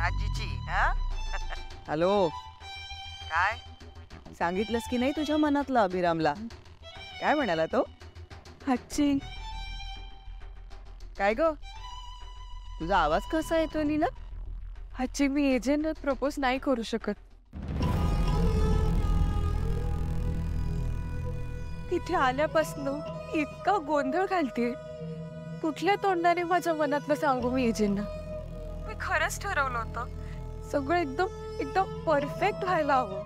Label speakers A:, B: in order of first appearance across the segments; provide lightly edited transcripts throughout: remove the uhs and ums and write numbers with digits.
A: आजीची. हा
B: हॅलो,
A: काय
B: सांगितलंस की नाही तुझ्या मनातलं अभिरामला? काय म्हणाला तो?
C: आजी,
B: काय ग, तुझा आवाज कसा येतोय नीला?
C: आजी मी एजंटला प्रपोज नाही करू शकत. तिथे आल्यापासून इतका गोंधळ घालते. कुठल्या तोंडाने माझ्या मनातलं सांगू मी एजंटना? मी खरंच ठरवलं होतं सगळं एकदम एकदम परफेक्ट व्हायला हवं.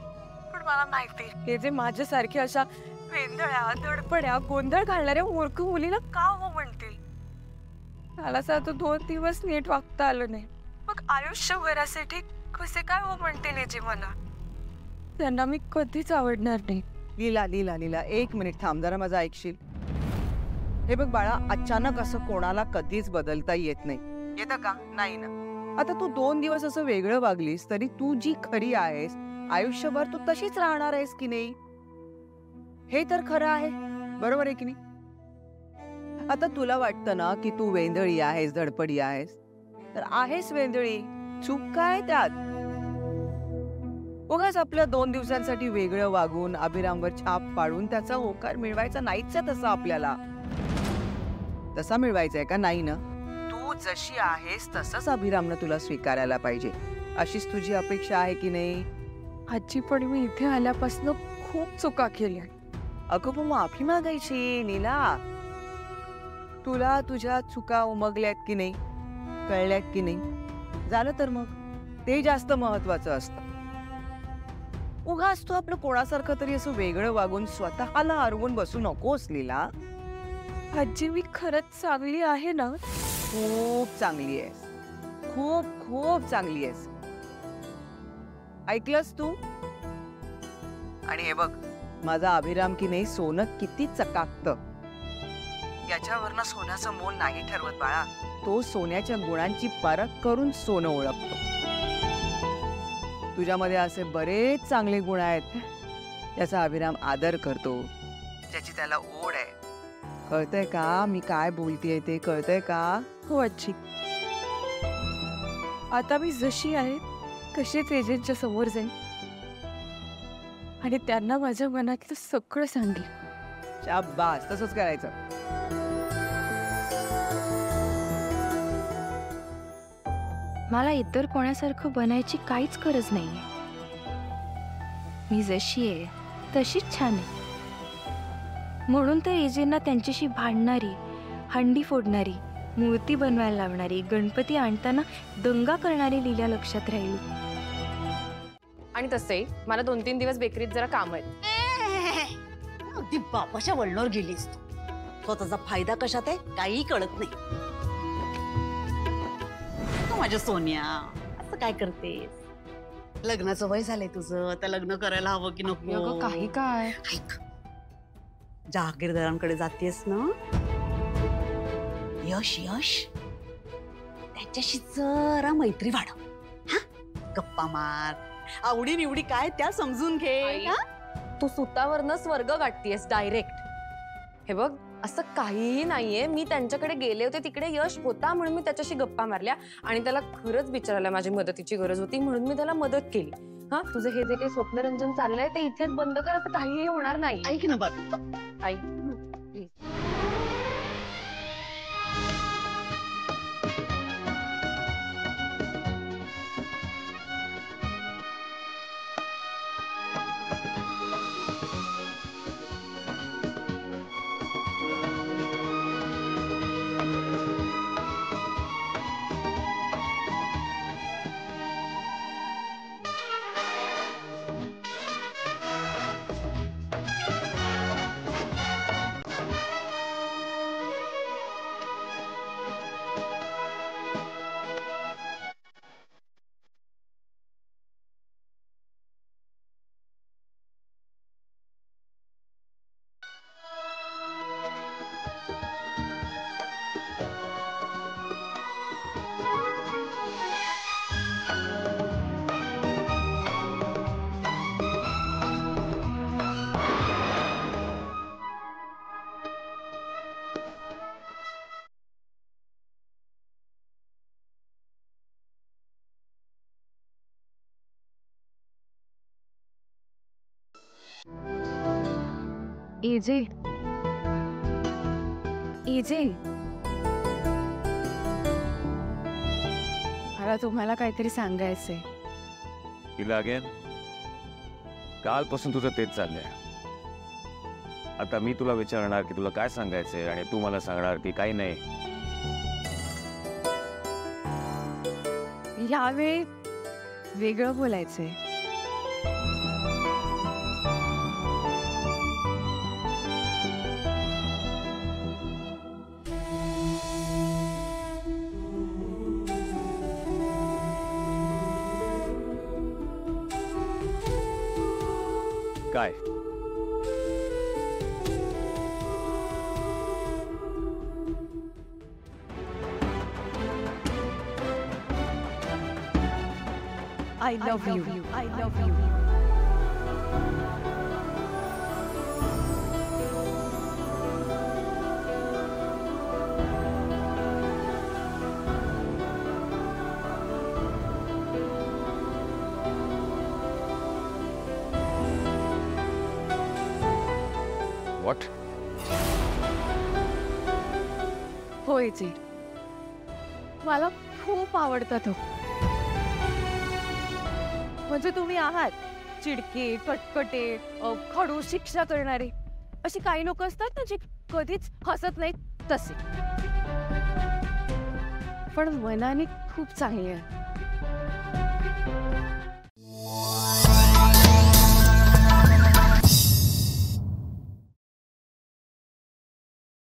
C: पण मला माहिती हे जे माझ्यासारखे अशा वेंधळ्या धडपड्या गोंधळ घालणाऱ्या मूर्ख मुलीला का हो म्हणतील. मला साधं 2 दिवस नीट वागता आलं नाही, मग आयुष्यभरासाठी कसे काय हो म्हणतील जे मला. त्यांना मी कधीच आवडणार नाही.
B: लीला लीला लीला, 1 मिनिट थांब जरा, माझं ऐकशील? हे बघ बाळा, अचानक असं कोणाला कधीच बदलता येत नाही.
A: येतं का? नाही ना.
B: आता तू 2 दिवस असं वेगळं वागलीस तरी तू जी खरी आहेस आयुष्यभर तू तशीच राहणार आहेस की नाही, हे तर खरं आहे. बरोबर आहे की नाही? आता तुला वाटतं ना की तू वेंधळी आहेस, धडपडी आहेस, तर आहेस वेंधळी. चूक काय त्यात? उगाच आपल्या 2 दिवसांसाठी वेगळं वागून अभिरामवर छाप पाडून त्याचा होकार मिळवायचा नाहीच आहे. तसा आपल्याला तसा मिळवायचा आहे का? नाही ना. तू जशी आहेस तसंच अभिरामनं तुला स्वीकारायला पाहिजे, अशीच तुझी अपेक्षा आहे की नाही?
C: आजी, पण मी इथे आल्यापासून खूप चुका केल्या.
B: अगं पण माफी मागायची नीला. तुला तुझ्या चुका उमगल्यात की नाही, कळल्यात की नाही, झालं तर मग ते जास्त महत्वाचं असतं. उगाच तू आपलं कोणासारखं तरी असं वेगळं वागून स्वतःला हरवून बसू नकोस लीला.
C: आजी, मी खरंच चांगली आहे ना?
B: खूप चांगली आहेस, खूप खूप चांगली आहेस. ऐकलंस तू? आणि हे बघ, माझा अभिराम की नाही सोनं किती चकाकतं,
A: याच्यावरनं सोन्याचं मोल नाही ठरवत बाळा.
B: तो सोन्याच्या गुणांची परख करून सोनं ओळखतो. तुझ्यामध्ये असे बरेच चांगले गुण आहेत, त्याचा अभिराम आदर करतो,
A: ज्याची त्याला ओढ आहे.
B: कळतंय का मी काय बोलतेय ते? कळतंय का?
C: हो आजी, आता मी जशी आहे तशीच एजंटच्या समोर जाईन आणि त्यांना माझ्या मनातलं सगळं सांगेन.
B: शाबास, तसंच करायचं.
D: मला इतर कोणासारखं बनायची काहीच गरज नाहीये. मी जशी आहे तशीच छान आहे. म्हणून तर एजेंना त्यांच्याशी भांडणारी, हंडी फोडणारी, मूर्ती बनवायला लावणारी, गणपती आणताना दंगा करणारी लीला लक्षात राहिली.
E: आणि तसे मला 2-3 दिवस बेकरीत जरा काम आहेत.
F: अगदी बापाच्या वळणावर गेलीस तू. स्वतःचा फायदा कशात आहे काही कळत नाही. माझ्या सोन्या, असं काय करतेस? लग्नाचं वय झालंय तुझं, आता लग्न करायला हवं की नको?
E: काही काय,
F: ऐक, जहागीरदारांकडे जातेस ना, यश यश त्याच्याशी जरा मैत्री वाढव. हा, गप्पा मार, आवडी निवडी काय त्या समजून घे.
E: आई,
F: हा?
E: तू सुतावरनं स्वर्ग गाठतीयस डायरेक्ट. हे बघ, असं काहीही नाहीये. मी त्यांच्याकडे गेले होते, तिकडे यश होता म्हणून मी त्याच्याशी गप्पा मारल्या आणि त्याला खरंच बिचारायला माझी मदतीची गरज होती म्हणून मी त्याला मदत केली. हा, तुझं हे जे काही स्वप्नरंजन चाललंय ते इथेच बंद कर, असं काहीही होणार नाही.
F: ऐक ना बघ,
E: आई,
C: एजे एजे मला तुम्हाला काहीतरी सांगायचंय.
G: तिला अगेन कालपासून तुझं तेच चाललंय. आता मी तुला विचारणार की तुला काय सांगायचंय आणि तू मला सांगणार की काही नाही.
C: यावेळी वेगळं बोलायचंय.
G: काय
C: I love you. I love you.
G: What?
C: होय जे मला खूप आवडता तो. म्हणजे तुम्ही आहात चिडके, कटकटे, खडूस शिक्षा करणारे. अशी काही लोक असतात ना जे कधीच हसत नाहीत तसे. पण मनाने खूप चांगले आहे.